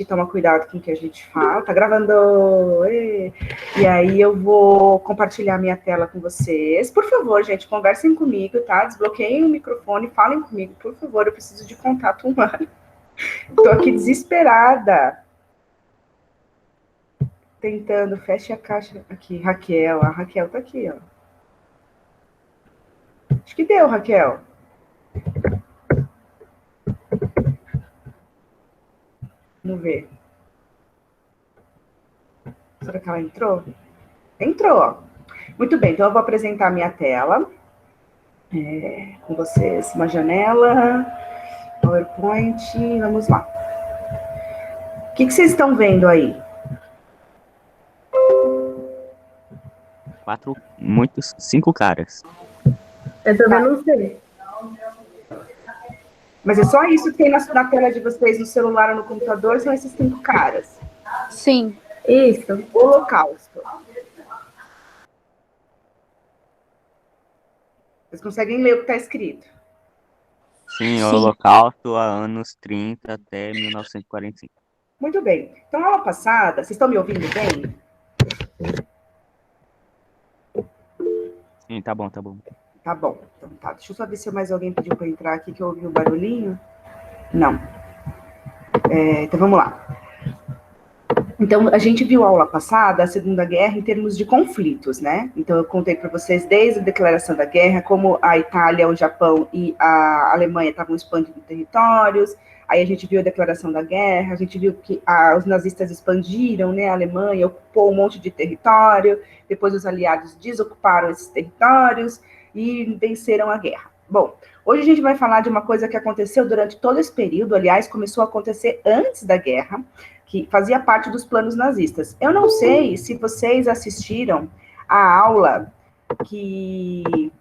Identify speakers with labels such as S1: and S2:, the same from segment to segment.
S1: toma cuidado com o que a gente fala. Tá gravando! E aí eu vou compartilhar minha tela com vocês. Por favor, gente, conversem comigo, tá? Desbloqueiem o microfone, falem comigo, por favor. Eu preciso de contato humano. Tô aqui desesperada. Tentando, feche a caixa. Aqui, Raquel. A Raquel tá aqui, ó. Acho que deu, Raquel. Vamos ver. Será que ela entrou? Entrou, ó. Muito bem, então eu vou apresentar a minha tela. Com vocês, uma janela, PowerPoint, vamos lá. O que vocês estão vendo aí?
S2: Cinco caras.
S3: Eu também não sei.
S1: Mas é só isso que tem na tela de vocês, no celular ou no computador, são esses 5 caras?
S3: Sim, isso.
S1: Holocausto. Vocês conseguem ler o que está escrito?
S2: Sim, o Holocausto há anos 30 até 1945.
S1: Muito bem. Então, aula passada, vocês estão me ouvindo bem?
S2: Sim, tá bom.
S1: Tá bom. Então tá. Deixa eu só ver se mais alguém pediu para entrar aqui, que eu ouvi o barulhinho. Não. Então, vamos lá. Então, a gente viu a aula passada, a Segunda Guerra, em termos de conflitos, né? Então, eu contei para vocês desde a declaração da guerra, como a Itália, o Japão e a Alemanha estavam expandindo territórios. Aí a gente viu a declaração da guerra, a gente viu que os nazistas expandiram, né? A Alemanha ocupou um monte de território, depois os aliados desocuparam esses territórios e venceram a guerra. Bom, hoje a gente vai falar de uma coisa que aconteceu durante todo esse período, aliás, começou a acontecer antes da guerra, que fazia parte dos planos nazistas. Eu não sei se vocês assistiram a aula que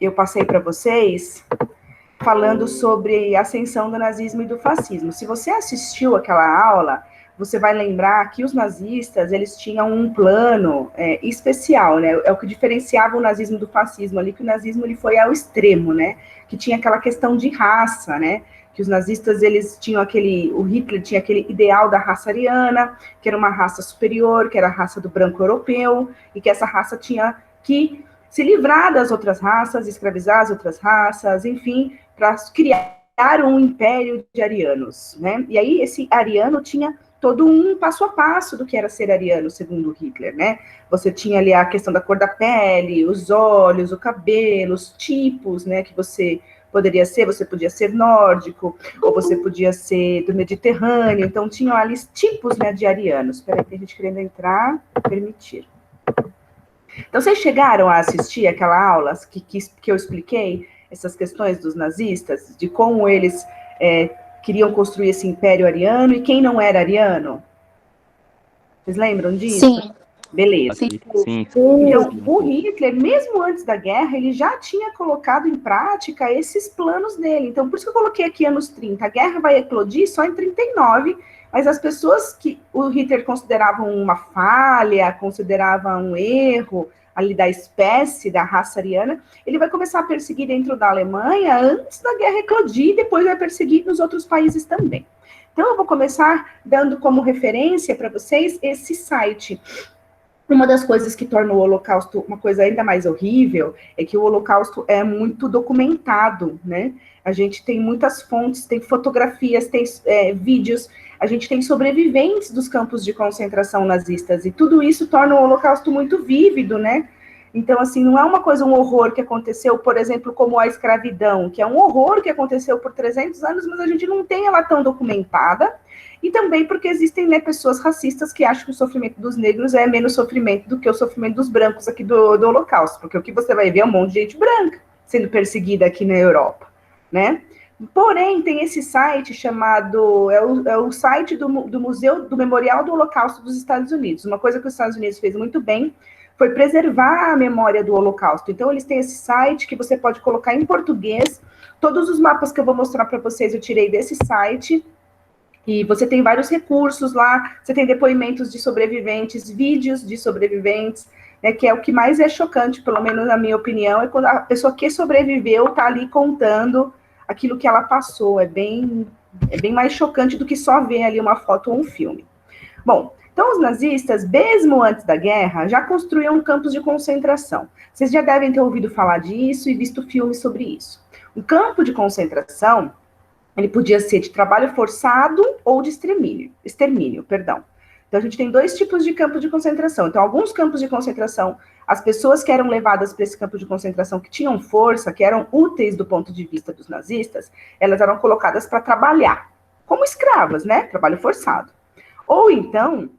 S1: eu passei para vocês, falando sobre a ascensão do nazismo e do fascismo. Se você assistiu aquela aula, você vai lembrar que os nazistas, eles tinham um plano especial, né? É o que diferenciava o nazismo do fascismo ali, que o nazismo ele foi ao extremo, né? Que tinha aquela questão de raça, né? Que os nazistas, eles tinham o Hitler tinha aquele ideal da raça ariana, que era uma raça superior, que era a raça do branco europeu, e que essa raça tinha que se livrar das outras raças, escravizar as outras raças, enfim, para criar um império de arianos, né? E aí esse ariano tinha todo um passo a passo do que era ser ariano, segundo Hitler, né? Você tinha ali a questão da cor da pele, os olhos, o cabelo, os tipos, né, que você poderia ser, você podia ser nórdico, ou você podia ser do Mediterrâneo, então tinham ali tipos, né, de arianos. Espera aí, tem gente querendo entrar, permitir. Então, vocês chegaram a assistir aquela aula que eu expliquei, essas questões dos nazistas, de como eles queriam construir esse império ariano e quem não era ariano? Vocês lembram disso?
S3: Sim.
S1: Beleza.
S2: Sim.
S1: Então, o Hitler, mesmo antes da guerra, ele já tinha colocado em prática esses planos dele. Então, por isso que eu coloquei aqui anos 30. A guerra vai eclodir só em 39, mas as pessoas que o Hitler considerava uma falha, considerava um erro ali da espécie, da raça ariana, ele vai começar a perseguir dentro da Alemanha antes da guerra eclodir e depois vai perseguir nos outros países também. Então, eu vou começar dando como referência para vocês esse site. Uma das coisas que torna o Holocausto uma coisa ainda mais horrível é que o Holocausto é muito documentado, né? A gente tem muitas fontes, tem fotografias, tem vídeos, a gente tem sobreviventes dos campos de concentração nazistas, e tudo isso torna o Holocausto muito vívido, né? Então, assim, não é uma coisa, um horror que aconteceu, por exemplo, como a escravidão, que é um horror que aconteceu por 300 anos, mas a gente não tem ela tão documentada, e também porque existem, né, pessoas racistas que acham que o sofrimento dos negros é menos sofrimento do que o sofrimento dos brancos aqui do Holocausto, porque o que você vai ver é um monte de gente branca sendo perseguida aqui na Europa, né? Porém, tem esse site chamado, é o site do Museu do Memorial do Holocausto dos Estados Unidos. Uma coisa que os Estados Unidos fez muito bem foi preservar a memória do Holocausto. Então, eles têm esse site que você pode colocar em português. Todos os mapas que eu vou mostrar para vocês eu tirei desse site. E você tem vários recursos lá, você tem depoimentos de sobreviventes, vídeos de sobreviventes, né, que é o que mais é chocante, pelo menos na minha opinião, é quando a pessoa que sobreviveu está ali contando aquilo que ela passou. É bem, É bem mais chocante do que só ver ali uma foto ou um filme. Bom, então os nazistas, mesmo antes da guerra, já construíam campos de concentração. Vocês já devem ter ouvido falar disso e visto filmes sobre isso. Um campo de concentração, ele podia ser de trabalho forçado ou de extermínio, perdão. Então a gente tem dois tipos de campos de concentração. Então alguns campos de concentração, as pessoas que eram levadas para esse campo de concentração, que tinham força, que eram úteis do ponto de vista dos nazistas, elas eram colocadas para trabalhar, como escravas, né? Trabalho forçado. Ou então,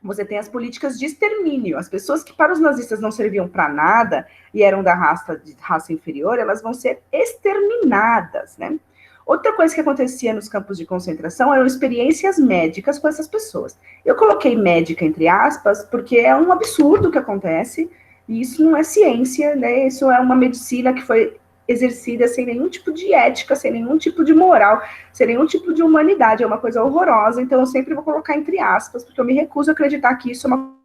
S1: você tem as políticas de extermínio. As pessoas que para os nazistas não serviam para nada e eram da raça inferior, elas vão ser exterminadas, né? Outra coisa que acontecia nos campos de concentração eram experiências médicas com essas pessoas. Eu coloquei médica entre aspas, porque é um absurdo que acontece, e isso não é ciência, né? Isso é uma medicina que foi exercida sem nenhum tipo de ética, sem nenhum tipo de moral, sem nenhum tipo de humanidade, é uma coisa horrorosa, então eu sempre vou colocar entre aspas, porque eu me recuso a acreditar que isso é uma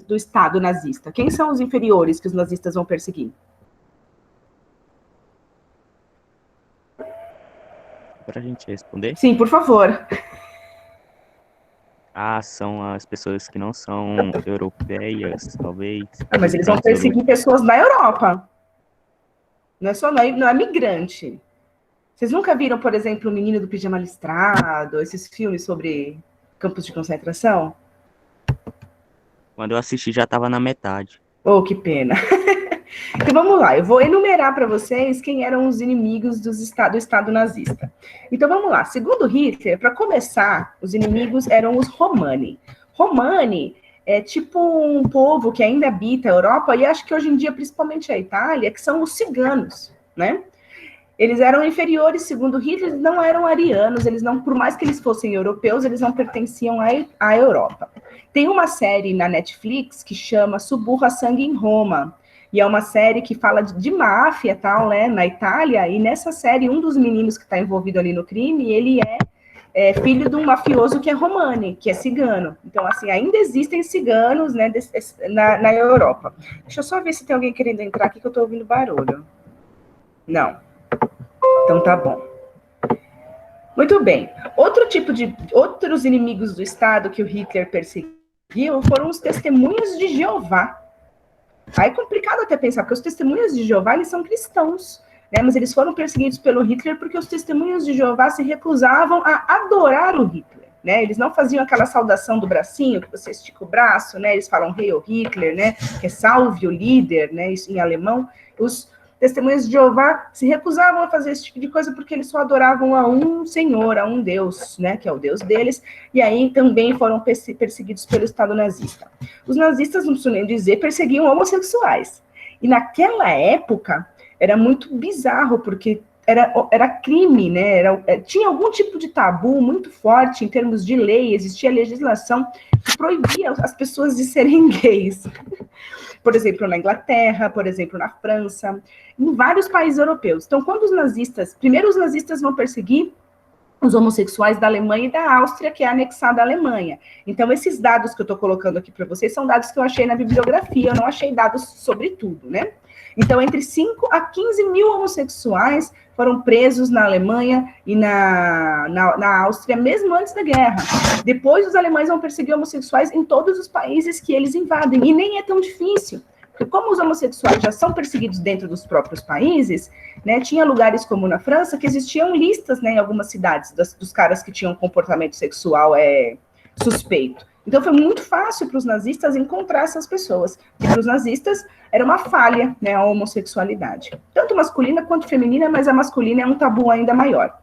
S1: do Estado nazista. Quem são os inferiores que os nazistas vão perseguir?
S2: Para a gente responder.
S1: Sim, por favor.
S2: São as pessoas que não são europeias, talvez.
S1: Mas eles vão perseguir pessoas da Europa. Não é só não é migrante. Vocês nunca viram, por exemplo, O Menino do Pijama Listrado, esses filmes sobre campos de concentração?
S2: Quando eu assisti, já estava na metade.
S1: Oh, que pena. Então vamos lá, eu vou enumerar para vocês quem eram os inimigos do Estado nazista. Então vamos lá, segundo Hitler, para começar, os inimigos eram os Romani. Romani é tipo um povo que ainda habita a Europa, e acho que hoje em dia, principalmente a Itália, que são os ciganos, né? Eles eram inferiores, segundo Hitler, eles não eram arianos, eles não, por mais que eles fossem europeus, eles não pertenciam à Europa. Tem uma série na Netflix que chama Suburra Sangue em Roma, e é uma série que fala de máfia, tal, né, na Itália, e nessa série, um dos meninos que está envolvido ali no crime, ele é filho de um mafioso que é romani, que é cigano. Então, assim, ainda existem ciganos, né, na Europa. Deixa eu só ver se tem alguém querendo entrar aqui, que eu estou ouvindo barulho. Não. Então tá bom. Muito bem. Outros inimigos do Estado que o Hitler perseguiu foram os testemunhas de Jeová. Aí é complicado até pensar, porque os testemunhas de Jeová, eles são cristãos, né? Mas eles foram perseguidos pelo Hitler porque os testemunhas de Jeová se recusavam a adorar o Hitler, né? Eles não faziam aquela saudação do bracinho, que você estica o braço, né? Eles falam Heil Hitler, né? Que é salve o líder, né? Isso em alemão. Os testemunhas de Jeová se recusavam a fazer esse tipo de coisa porque eles só adoravam a um Senhor, a um Deus, né, que é o Deus deles, e aí também foram perseguidos pelo Estado nazista. Os nazistas, não preciso nem dizer, perseguiam homossexuais. E naquela época era muito bizarro, porque era crime, né? Tinha algum tipo de tabu muito forte em termos de lei, existia legislação que proibia as pessoas de serem gays. Por exemplo, na Inglaterra, por exemplo, na França, em vários países europeus. Então, quando primeiro os nazistas vão perseguir os homossexuais da Alemanha e da Áustria, que é anexada à Alemanha. Então, esses dados que eu estou colocando aqui para vocês são dados que eu achei na bibliografia, eu não achei dados sobre tudo, né? Então, entre 5 a 15 mil homossexuais foram presos na Alemanha e na Áustria, mesmo antes da guerra. Depois, os alemães vão perseguir homossexuais em todos os países que eles invadem, e nem é tão difícil. Porque como os homossexuais já são perseguidos dentro dos próprios países, né, tinha lugares como na França que existiam listas, né, em algumas cidades dos caras que tinham comportamento sexual suspeito. Então foi muito fácil para os nazistas encontrar essas pessoas. E para os nazistas era uma falha, né, a homossexualidade. Tanto masculina quanto feminina, mas a masculina é um tabu ainda maior.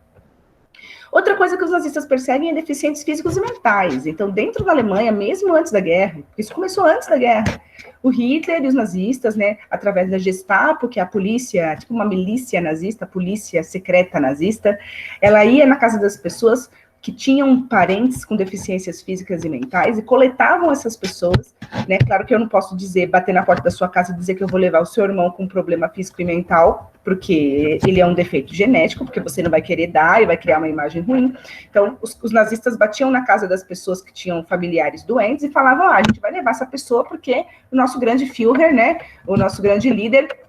S1: Outra coisa que os nazistas perseguem é deficientes físicos e mentais. Então, dentro da Alemanha, mesmo antes da guerra, isso começou antes da guerra, o Hitler e os nazistas, né, através da Gestapo, que é a polícia, tipo uma milícia nazista, a polícia secreta nazista, ela ia na casa das pessoas, que tinham parentes com deficiências físicas e mentais e coletavam essas pessoas, né? Claro que eu não posso dizer, bater na porta da sua casa e dizer que eu vou levar o seu irmão com um problema físico e mental, porque ele é um defeito genético, porque você não vai querer dar e vai criar uma imagem ruim. Então, os nazistas batiam na casa das pessoas que tinham familiares doentes e falavam, a gente vai levar essa pessoa porque o nosso grande Führer, né, o nosso grande líder,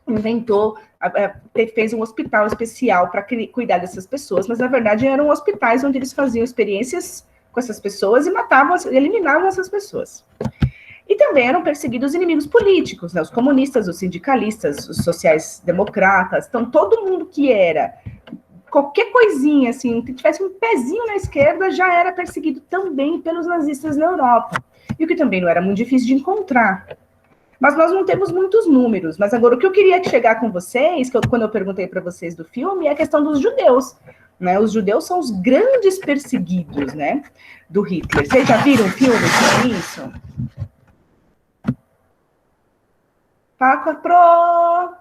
S1: inventou, fez um hospital especial para cuidar dessas pessoas, mas na verdade eram hospitais onde eles faziam experiências com essas pessoas e matavam, eliminavam essas pessoas. E também eram perseguidos inimigos políticos, né? Os comunistas, os sindicalistas, os sociais-democratas, então todo mundo que era qualquer coisinha, assim, que tivesse um pezinho na esquerda, já era perseguido também pelos nazistas na Europa. E o que também não era muito difícil de encontrar. Mas nós não temos muitos números. Mas agora, o que eu queria chegar com vocês, quando eu perguntei para vocês do filme, é a questão dos judeus. Né? Os judeus são os grandes perseguidos, né, do Hitler. Vocês já viram o filme sobre isso? Paca pro...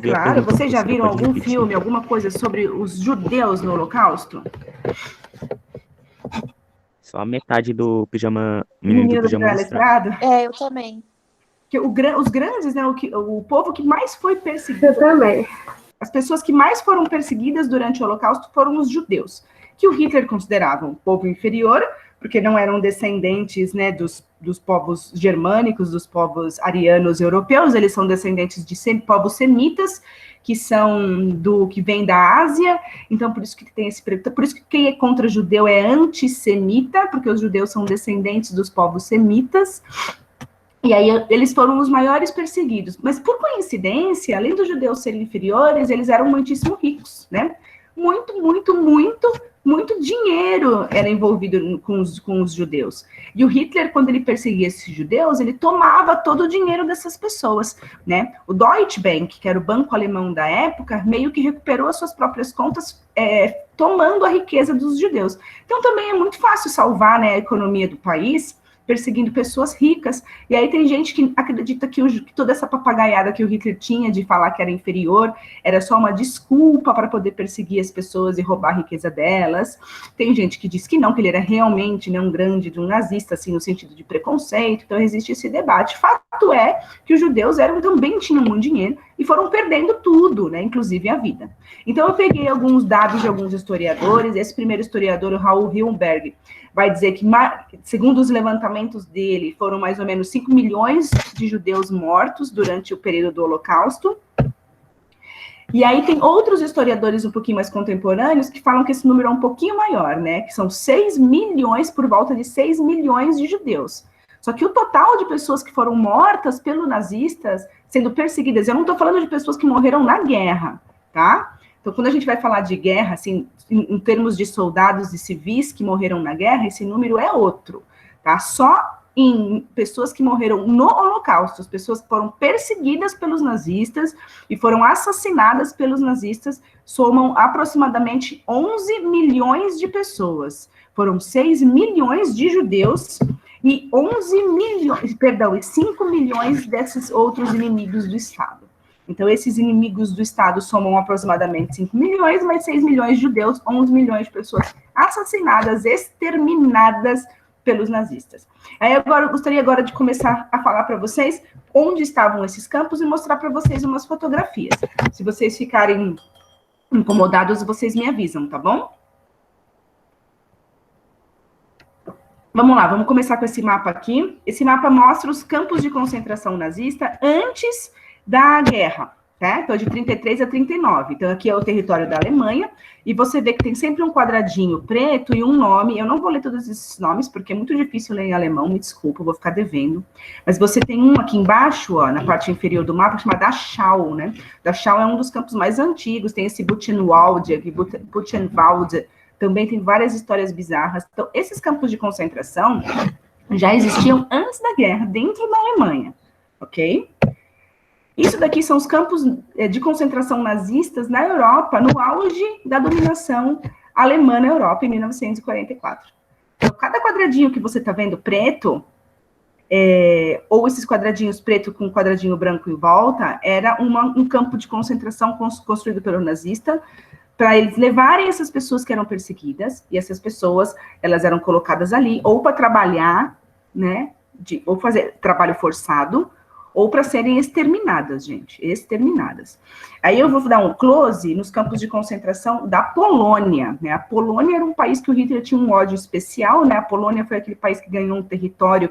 S1: Claro, vocês já viram algum filme, alguma coisa sobre os judeus no Holocausto?
S2: Só a metade do pijama.
S1: Menino do Pijama Listrado?
S3: É, eu também.
S1: Que os grandes, né? O povo que mais foi perseguido.
S3: Eu também.
S1: As pessoas que mais foram perseguidas durante o Holocausto foram os judeus, que o Hitler considerava um povo inferior, porque não eram descendentes, né, dos povos germânicos, dos povos arianos europeus, eles são descendentes de povos semitas, que vem da Ásia, então por isso que tem por isso que quem é contra judeu é antissemita, porque os judeus são descendentes dos povos semitas, e aí eles foram os maiores perseguidos. Mas por coincidência, além dos judeus serem inferiores, eles eram muitíssimo ricos, né? Muito dinheiro era envolvido com os judeus. E o Hitler, quando ele perseguia esses judeus, ele tomava todo o dinheiro dessas pessoas, né? O Deutsche Bank, que era o banco alemão da época, meio que recuperou as suas próprias contas, tomando a riqueza dos judeus. Então, também é muito fácil salvar, né, a economia do país, perseguindo pessoas ricas, e aí tem gente que acredita que toda essa papagaiada que o Hitler tinha de falar que era inferior, era só uma desculpa para poder perseguir as pessoas e roubar a riqueza delas. Tem gente que diz que não, que ele era realmente, né, de um nazista, assim, no sentido de preconceito, então existe esse debate. Fato é que os judeus também tinham muito dinheiro e foram perdendo tudo, né, inclusive a vida. Então eu peguei alguns dados de alguns historiadores, esse primeiro historiador, o Raul Hillenberg, vai dizer que, segundo os levantamentos dele, foram mais ou menos 5 milhões de judeus mortos durante o período do Holocausto. E aí tem outros historiadores um pouquinho mais contemporâneos que falam que esse número é um pouquinho maior, né? Que são 6 milhões, por volta de 6 milhões de judeus. Só que o total de pessoas que foram mortas pelos nazistas, sendo perseguidas, eu não estou falando de pessoas que morreram na guerra, tá? Então, quando a gente vai falar de guerra, assim, em termos de soldados e civis que morreram na guerra, esse número é outro, tá? Só em pessoas que morreram no Holocausto, as pessoas que foram perseguidas pelos nazistas e foram assassinadas pelos nazistas, somam aproximadamente 11 milhões de pessoas. Foram 6 milhões de judeus e 5 milhões desses outros inimigos do Estado. Então, esses inimigos do Estado somam aproximadamente 5 milhões, mais 6 milhões de judeus, 11 milhões de pessoas assassinadas, exterminadas pelos nazistas. Aí agora, eu gostaria agora de começar a falar para vocês onde estavam esses campos e mostrar para vocês umas fotografias. Se vocês ficarem incomodados, vocês me avisam, tá bom? Vamos lá, vamos começar com esse mapa aqui. Esse mapa mostra os campos de concentração nazista antes da guerra, tá? Então, de 33 a 39. Então, aqui é o território da Alemanha, e você vê que tem sempre um quadradinho preto e um nome. Eu não vou ler todos esses nomes, porque é muito difícil ler em alemão, me desculpa, eu vou ficar devendo. Mas você tem um aqui embaixo, ó, na parte inferior do mapa, chamado Dachau, né? Dachau é um dos campos mais antigos, tem esse Buchenwald aqui, Buchenwald, também tem várias histórias bizarras. Então, esses campos de concentração já existiam antes da guerra, dentro da Alemanha, ok? Isso daqui são os campos de concentração nazistas na Europa, no auge da dominação alemã na Europa, em 1944. Então, cada quadradinho que você está vendo preto ou esses quadradinhos preto com quadradinho branco em volta, era um campo de concentração construído pelo nazista, para eles levarem essas pessoas que eram perseguidas, e essas pessoas, elas eram colocadas ali, ou para trabalhar, né, ou fazer trabalho forçado, ou para serem exterminadas, gente, exterminadas. Aí eu vou dar um close nos campos de concentração da Polônia, né? A Polônia era um país que o Hitler tinha um ódio especial, né? A Polônia foi aquele país que ganhou um território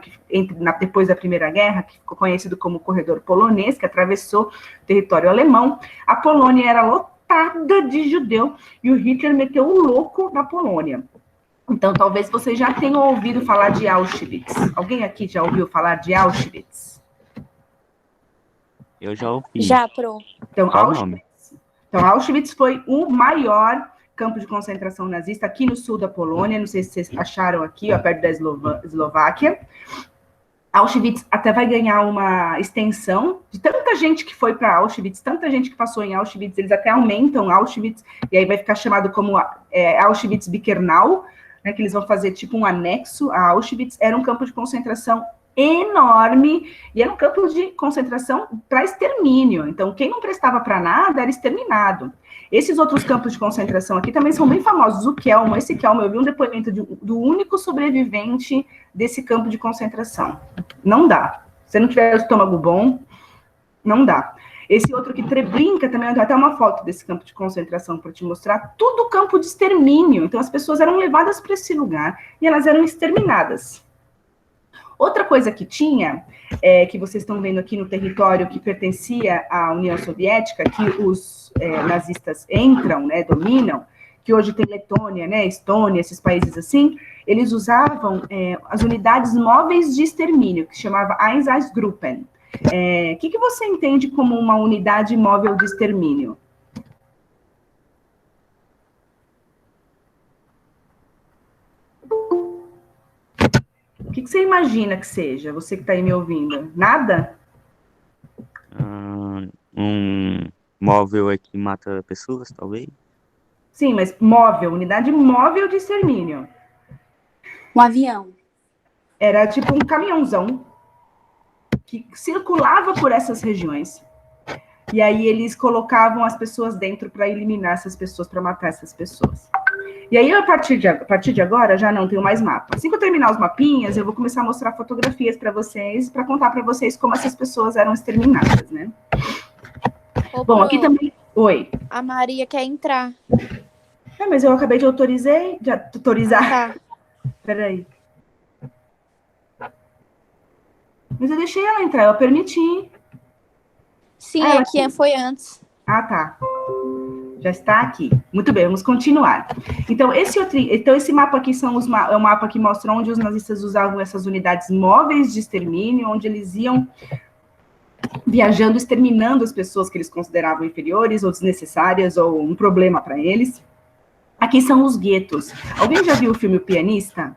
S1: depois da Primeira Guerra, que ficou conhecido como Corredor Polonês, que atravessou o território alemão. A Polônia era lotada de judeu, e o Hitler meteu o louco na Polônia. Então, talvez vocês já tenham ouvido falar de Auschwitz. Alguém aqui já ouviu falar de Auschwitz?
S2: Eu já ouvi.
S4: Já, Pro.
S1: Então, Auschwitz foi o maior campo de concentração nazista aqui no sul da Polônia. Não sei se vocês acharam aqui, ó, perto da Eslováquia. Auschwitz até vai ganhar uma extensão de tanta gente que foi para Auschwitz, tanta gente que passou em Auschwitz, eles até aumentam Auschwitz, e aí vai ficar chamado como Auschwitz-Birkenau, né, que eles vão fazer tipo um anexo a Auschwitz. Era um campo de concentração enorme, e era um campo de concentração para extermínio. Então, quem não prestava para nada era exterminado. Esses outros campos de concentração aqui também são bem famosos. O Kelmo, esse Kelmo, eu vi um depoimento do único sobrevivente desse campo de concentração. Não dá. Se não tiver o estômago bom, não dá. Esse outro que brinca também, eu tenho até uma foto desse campo de concentração para te mostrar, tudo campo de extermínio. Então, as pessoas eram levadas para esse lugar e elas eram exterminadas. Outra coisa que tinha, que vocês estão vendo aqui no território que pertencia à União Soviética, que os nazistas entram, né, dominam, que hoje tem Letônia, né, Estônia, esses países assim, eles usavam as unidades móveis de extermínio, que se chamava Einsatzgruppen. O que você entende como uma unidade móvel de extermínio? O que você imagina que seja, você que está aí me ouvindo? Nada?
S2: Um móvel é que mata pessoas, talvez?
S1: Sim, mas móvel, unidade móvel de extermínio.
S4: Um avião.
S1: Era tipo um caminhãozão que circulava por essas regiões. E aí eles colocavam as pessoas dentro para eliminar essas pessoas, para matar essas pessoas. E aí, a partir de agora, já não tenho mais mapa. Assim que eu terminar os mapinhas, eu vou começar a mostrar fotografias para vocês, para contar para vocês como essas pessoas eram exterminadas, né?
S4: Ô,
S1: Bom,
S4: Pro,
S1: aqui também... Oi.
S4: a Maria quer entrar.
S1: Mas eu acabei de autorizar.
S4: Tá.
S1: Peraí. Mas eu deixei ela entrar, eu permiti.
S4: Sim, aqui foi antes.
S1: Ah, tá. Já está aqui. Muito bem, vamos continuar. Então, esse mapa aqui é um mapa que mostra onde os nazistas usavam essas unidades móveis de extermínio, onde eles iam viajando, exterminando as pessoas que eles consideravam inferiores ou desnecessárias ou um problema para eles. Aqui são os guetos. Alguém já viu o filme O Pianista?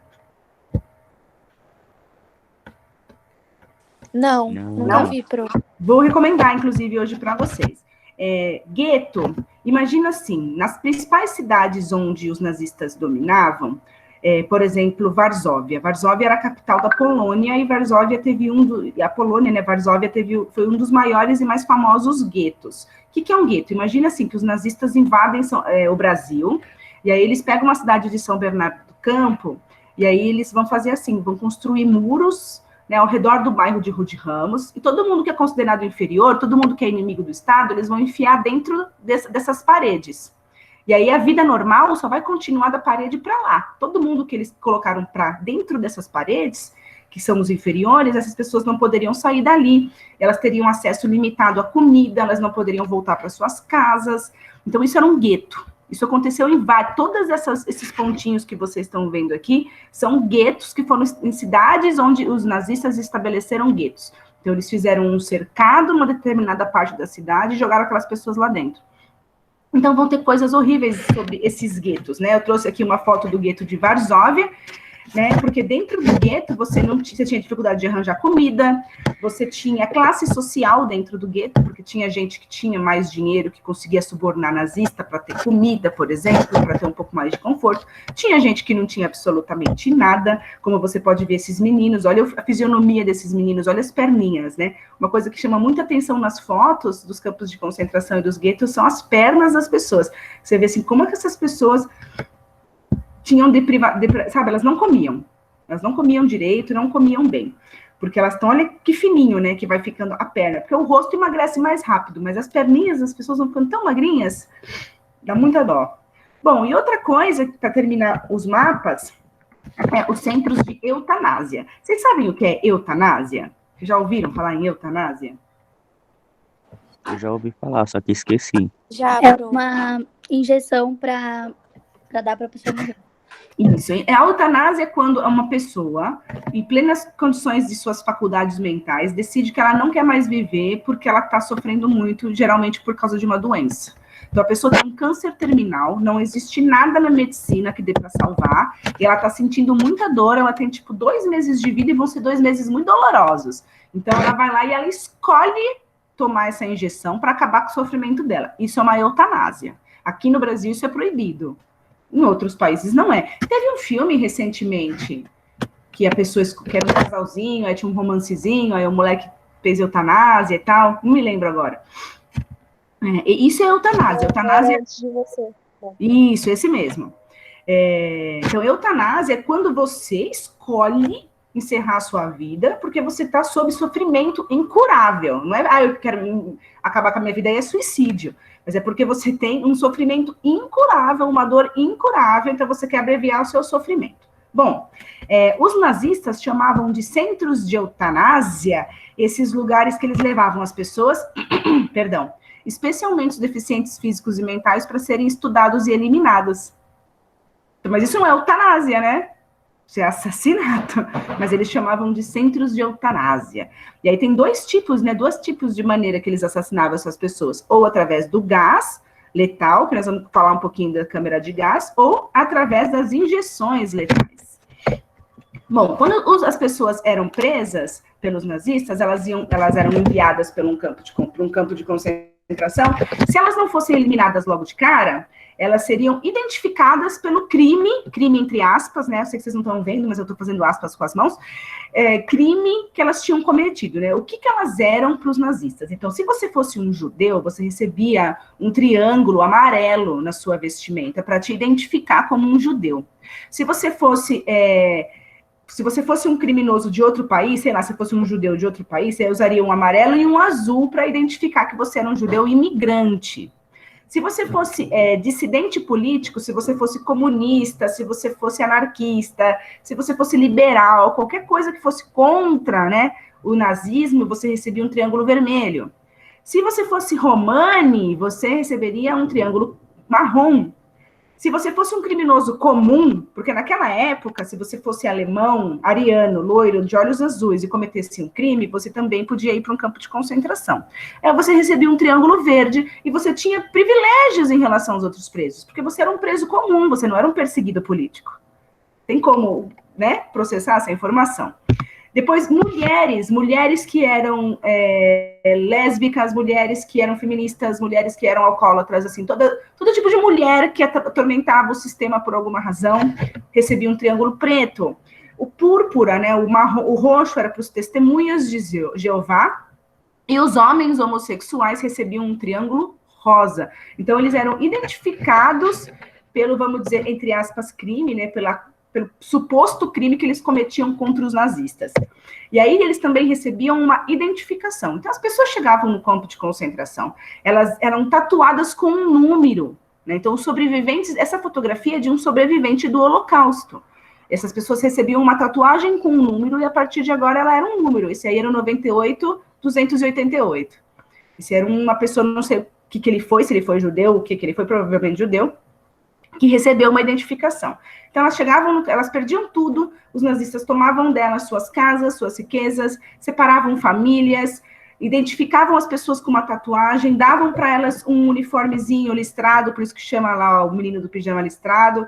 S4: Não, nunca vi, Pro.
S1: Vou recomendar, inclusive, hoje para vocês. Gueto, imagina assim, nas principais cidades onde os nazistas dominavam, por exemplo, Varsóvia. Varsóvia era a capital da Polônia, e Varsóvia teve foi um dos maiores e mais famosos guetos. O que é um gueto? Imagina assim, que os nazistas invadem o Brasil, e aí eles pegam uma cidade de São Bernardo do Campo, e aí eles vão fazer assim, vão construir muros, né, ao redor do bairro de Rude Ramos, e todo mundo que é considerado inferior, todo mundo que é inimigo do Estado, eles vão enfiar dentro dessas paredes. E aí a vida normal só vai continuar da parede para lá. Todo mundo que eles colocaram para dentro dessas paredes, que são os inferiores, essas pessoas não poderiam sair dali, elas teriam acesso limitado à comida, elas não poderiam voltar para suas casas. Então isso era um gueto. Isso aconteceu em todos esses pontinhos que vocês estão vendo aqui, são guetos que foram em cidades onde os nazistas estabeleceram guetos. Então, eles fizeram um cercado numa determinada parte da cidade e jogaram aquelas pessoas lá dentro. Então, vão ter coisas horríveis sobre esses guetos, né? Eu trouxe aqui uma foto do gueto de Varsóvia. né? Porque dentro do gueto você tinha dificuldade de arranjar comida, você tinha classe social dentro do gueto, porque tinha gente que tinha mais dinheiro, que conseguia subornar nazista para ter comida, por exemplo, para ter um pouco mais de conforto. Tinha gente que não tinha absolutamente nada, como você pode ver esses meninos, olha a fisionomia desses meninos, olha as perninhas, né? Uma coisa que chama muita atenção nas fotos dos campos de concentração e dos guetos são as pernas das pessoas. Você vê assim, como é que essas pessoas tinham sabe, elas não comiam direito, não comiam bem, porque elas estão, olha que fininho, né, que vai ficando a perna, porque o rosto emagrece mais rápido, mas as perninhas das pessoas vão ficando tão magrinhas, dá muita dó. Bom, e outra coisa, para terminar os mapas, é os centros de eutanásia. Vocês sabem o que é eutanásia? Já ouviram falar em eutanásia?
S2: Eu já ouvi falar, só que esqueci.
S4: Já,
S3: É
S4: Pro.
S3: uma injeção para dar para a pessoa morrer.
S1: Isso, a eutanásia é quando uma pessoa, em plenas condições de suas faculdades mentais, decide que ela não quer mais viver porque ela está sofrendo muito, geralmente por causa de uma doença. Então, a pessoa tem um câncer terminal, não existe nada na medicina que dê para salvar, e ela está sentindo muita dor, ela tem, 2 meses de vida e vão ser 2 meses muito dolorosos. Então, ela vai lá e ela escolhe tomar essa injeção para acabar com o sofrimento dela. Isso é uma eutanásia. Aqui no Brasil, isso é proibido. Em outros países não é. Teve um filme recentemente que a pessoa que era um casalzinho, aí tinha um romancezinho, aí o moleque fez eutanásia e tal, não me lembro agora. Isso é eutanásia. Eutanásia
S5: Antes de você.
S1: Isso, esse mesmo. Então, eutanásia é quando você escolhe encerrar a sua vida porque você está sob sofrimento incurável. Não é, eu quero acabar com a minha vida, aí é suicídio. Mas é porque você tem um sofrimento incurável, uma dor incurável, então você quer abreviar o seu sofrimento. Bom, os nazistas chamavam de centros de eutanásia esses lugares que eles levavam as pessoas, perdão, especialmente os deficientes físicos e mentais, para serem estudados e eliminados. Mas isso não é eutanásia, né? Isso é assassinato. Mas eles chamavam de centros de eutanásia. E aí tem 2 tipos, né? 2 tipos de maneira que eles assassinavam essas pessoas. Ou através do gás letal, que nós vamos falar um pouquinho da câmara de gás, ou através das injeções letais. Bom, quando as pessoas eram presas pelos nazistas, elas eram enviadas para um campo de concentração. Se elas não fossem eliminadas logo de cara, elas seriam identificadas pelo crime entre aspas, né? Eu sei que vocês não estão vendo, mas eu estou fazendo aspas com as mãos. Crime que elas tinham cometido, né? O que elas eram para os nazistas? Então, se você fosse um judeu, você recebia um triângulo amarelo na sua vestimenta para te identificar como um judeu. Se você fosse um criminoso de outro país, sei lá, se fosse um judeu de outro país, você usaria um amarelo e um azul para identificar que você era um judeu imigrante. Se você fosse dissidente político, se você fosse comunista, se você fosse anarquista, se você fosse liberal, qualquer coisa que fosse contra, né, o nazismo, você recebia um triângulo vermelho. Se você fosse romani, você receberia um triângulo marrom. Se você fosse um criminoso comum, porque naquela época, se você fosse alemão, ariano, loiro, de olhos azuis e cometesse um crime, você também podia ir para um campo de concentração. Você recebia um triângulo verde e você tinha privilégios em relação aos outros presos, porque você era um preso comum, você não era um perseguido político. Tem como, né, processar essa informação. Depois, mulheres que eram lésbicas, mulheres que eram feministas, mulheres que eram alcoólatras, assim, todo tipo de mulher que atormentava o sistema por alguma razão, recebia um triângulo preto. O púrpura, né, o roxo era para os testemunhas de Jeová, e os homens homossexuais recebiam um triângulo rosa. Então, eles eram identificados pelo, vamos dizer, entre aspas, crime, né, pelo suposto crime que eles cometiam contra os nazistas. E aí eles também recebiam uma identificação. Então as pessoas chegavam no campo de concentração, elas eram tatuadas com um número, né? Então os sobreviventes, essa fotografia é de um sobrevivente do Holocausto. Essas pessoas recebiam uma tatuagem com um número e a partir de agora ela era um número. Esse aí era o 98-288. Esse era uma pessoa, não sei o que ele foi, se ele foi judeu, o que ele foi, provavelmente judeu, que recebeu uma identificação. Então, elas chegavam, elas perdiam tudo, os nazistas tomavam delas suas casas, suas riquezas, separavam famílias, identificavam as pessoas com uma tatuagem, davam para elas um uniformezinho listrado, por isso que chama lá o menino do pijama listrado,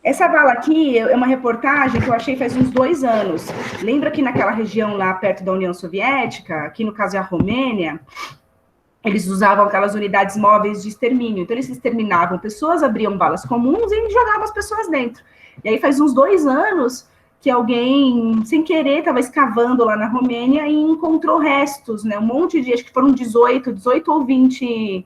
S1: Essa vala aqui é uma reportagem que eu achei faz uns 2 anos. Lembra que naquela região lá perto da União Soviética, aqui no caso é a Romênia, eles usavam aquelas unidades móveis de extermínio. Então, eles exterminavam pessoas, abriam valas comuns e jogavam as pessoas dentro. E aí faz uns 2 anos que alguém, sem querer, estava escavando lá na Romênia e encontrou restos, né? Um monte de, acho que foram 18 ou 20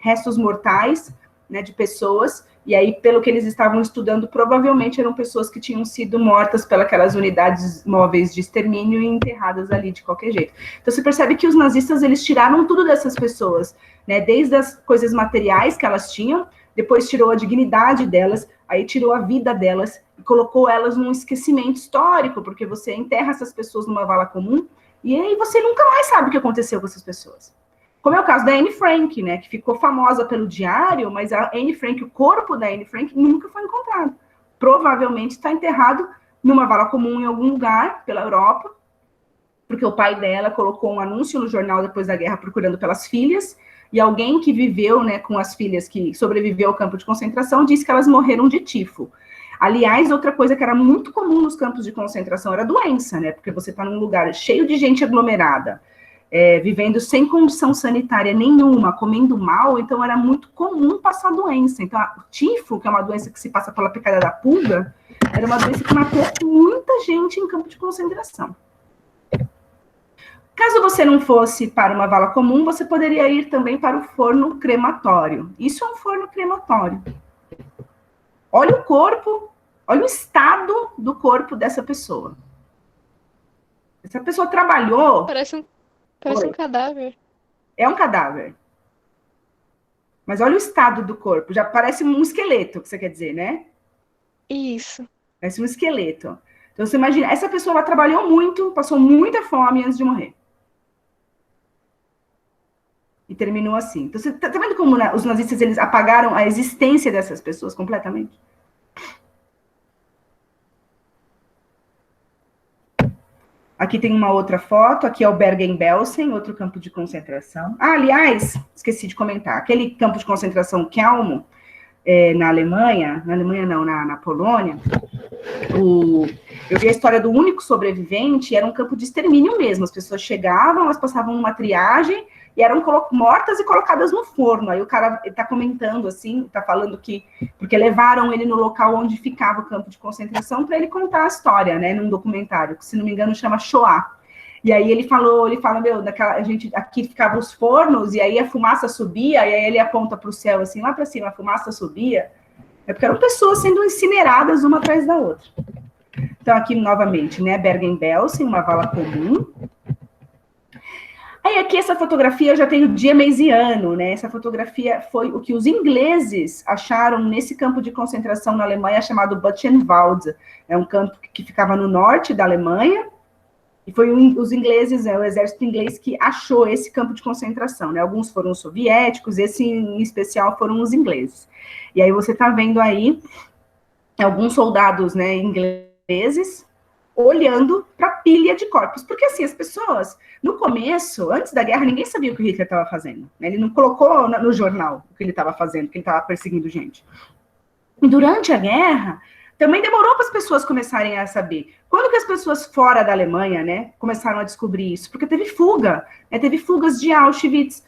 S1: restos mortais, né, de pessoas, e aí, pelo que eles estavam estudando, provavelmente eram pessoas que tinham sido mortas pelas unidades móveis de extermínio e enterradas ali de qualquer jeito. Então, você percebe que os nazistas, eles tiraram tudo dessas pessoas, né, desde as coisas materiais que elas tinham, depois tirou a dignidade delas, aí tirou a vida delas, e colocou elas num esquecimento histórico, porque você enterra essas pessoas numa vala comum, e aí você nunca mais sabe o que aconteceu com essas pessoas. Como é o caso da Anne Frank, né, que ficou famosa pelo diário, mas a Anne Frank, o corpo da Anne Frank nunca foi encontrado. Provavelmente está enterrado numa vala comum em algum lugar pela Europa, porque o pai dela colocou um anúncio no jornal depois da guerra procurando pelas filhas, e alguém que viveu, né, com as filhas que sobreviveu ao campo de concentração disse que elas morreram de tifo. Aliás, outra coisa que era muito comum nos campos de concentração era doença, né, porque você está num lugar cheio de gente aglomerada, vivendo sem condição sanitária nenhuma, comendo mal, então era muito comum passar doença. Então, o tifo, que é uma doença que se passa pela picada da pulga, era uma doença que matou muita gente em campo de concentração. Caso você não fosse para uma vala comum, você poderia ir também para o forno crematório. Isso é um forno crematório. Olha o corpo, olha o estado do corpo dessa pessoa. Essa pessoa trabalhou...
S5: Parece um cadáver.
S1: É um cadáver. Mas olha o estado do corpo. Já parece um esqueleto, que você quer dizer, né?
S5: Isso.
S1: Parece um esqueleto. Então, você imagina, essa pessoa ela trabalhou muito, passou muita fome antes de morrer. E terminou assim. Então, você tá vendo como, né, os nazistas eles apagaram a existência dessas pessoas completamente? Aqui tem uma outra foto, aqui é o Bergen-Belsen, outro campo de concentração. Ah, aliás, esqueci de comentar, aquele campo de concentração Kelmo, na Alemanha não, na Polônia, eu vi a história do único sobrevivente, era um campo de extermínio mesmo, as pessoas chegavam, elas passavam uma triagem, e eram mortas e colocadas no forno. Aí o cara está comentando assim, está falando que... Porque levaram ele no local onde ficava o campo de concentração para ele contar a história, né? Num documentário, que, se não me engano, chama Shoah. E aí ele fala, meu, a gente, aqui ficavam os fornos, e aí a fumaça subia, e aí ele aponta para o céu, assim, lá para cima, a fumaça subia. É porque eram pessoas sendo incineradas uma atrás da outra. Então, aqui, novamente, né? Bergen-Belsen, uma vala comum. Aí aqui essa fotografia já tem o dia, mês e ano, né? Essa fotografia foi o que os ingleses acharam nesse campo de concentração na Alemanha chamado Buchenwald. É um campo que ficava no norte da Alemanha, e foi os ingleses, o exército inglês que achou esse campo de concentração, né? Alguns foram os soviéticos, esse em especial foram os ingleses. E aí você está vendo aí alguns soldados, né, ingleses olhando para a pilha de corpos. Porque, assim, as pessoas, no começo, antes da guerra, ninguém sabia o que o Hitler estava fazendo. Né? Ele não colocou no jornal o que ele estava fazendo, que ele estava perseguindo gente. E durante a guerra, também demorou para as pessoas começarem a saber. Quando que as pessoas fora da Alemanha, né, começaram a descobrir isso? Porque teve fuga, né? Teve fugas de Auschwitz,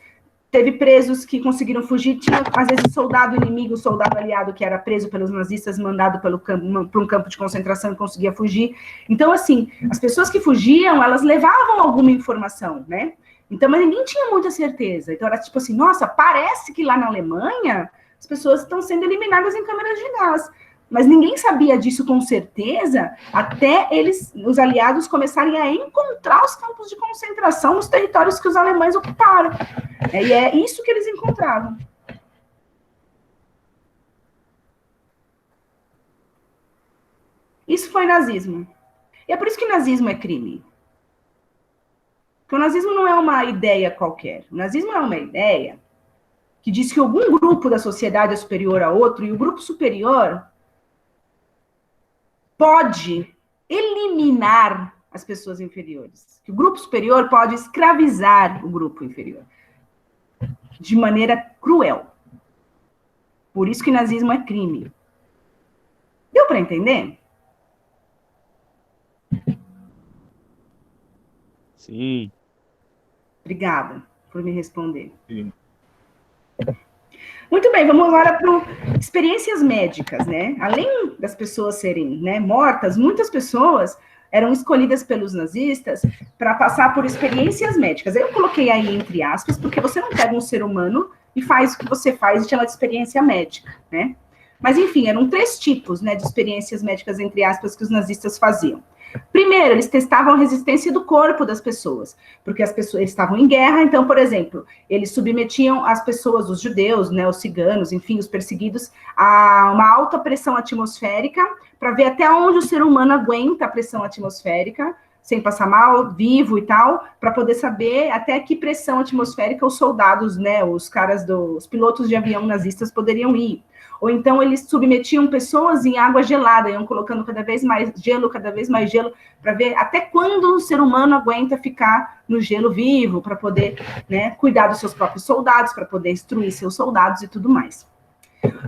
S1: teve presos que conseguiram fugir, tinha, às vezes, soldado inimigo, soldado aliado que era preso pelos nazistas, mandado para um campo de concentração e conseguia fugir. Então, assim, as pessoas que fugiam, elas levavam alguma informação, né? Então, mas ninguém tinha muita certeza. Então, era tipo assim, nossa, parece que lá na Alemanha as pessoas estão sendo eliminadas em câmeras de gás. Mas ninguém sabia disso com certeza até os aliados começarem a encontrar os campos de concentração nos territórios que os alemães ocuparam. E é isso que eles encontravam. Isso foi nazismo. E é por isso que nazismo é crime. Porque o nazismo não é uma ideia qualquer. O nazismo é uma ideia que diz que algum grupo da sociedade é superior a outro, e o grupo superior pode eliminar as pessoas inferiores. Que o grupo superior pode escravizar o grupo inferior. De maneira cruel. Por isso que nazismo é crime. Deu para entender?
S2: Sim.
S1: Obrigada por me responder.
S2: Sim.
S1: Muito bem, vamos agora para experiências médicas, né? Além das pessoas serem, né, mortas, muitas pessoas eram escolhidas pelos nazistas para passar por experiências médicas. Eu coloquei aí entre aspas, porque você não pega um ser humano e faz o que você faz e chama de experiência médica, né? Mas, enfim, eram 3 tipos, né, de experiências médicas, entre aspas, que os nazistas faziam. Primeiro, eles testavam a resistência do corpo das pessoas, porque as pessoas estavam em guerra, então, por exemplo, eles submetiam as pessoas, os judeus, né, os ciganos, enfim, os perseguidos, a uma alta pressão atmosférica, para ver até onde o ser humano aguenta a pressão atmosférica, sem passar mal, vivo e tal, para poder saber até que pressão atmosférica os soldados, né, os caras os pilotos de avião nazistas poderiam ir. Ou então eles submetiam pessoas em água gelada, iam colocando cada vez mais gelo, para ver até quando o ser humano aguenta ficar no gelo vivo, para poder, né, cuidar dos seus próprios soldados, para poder instruir seus soldados e tudo mais.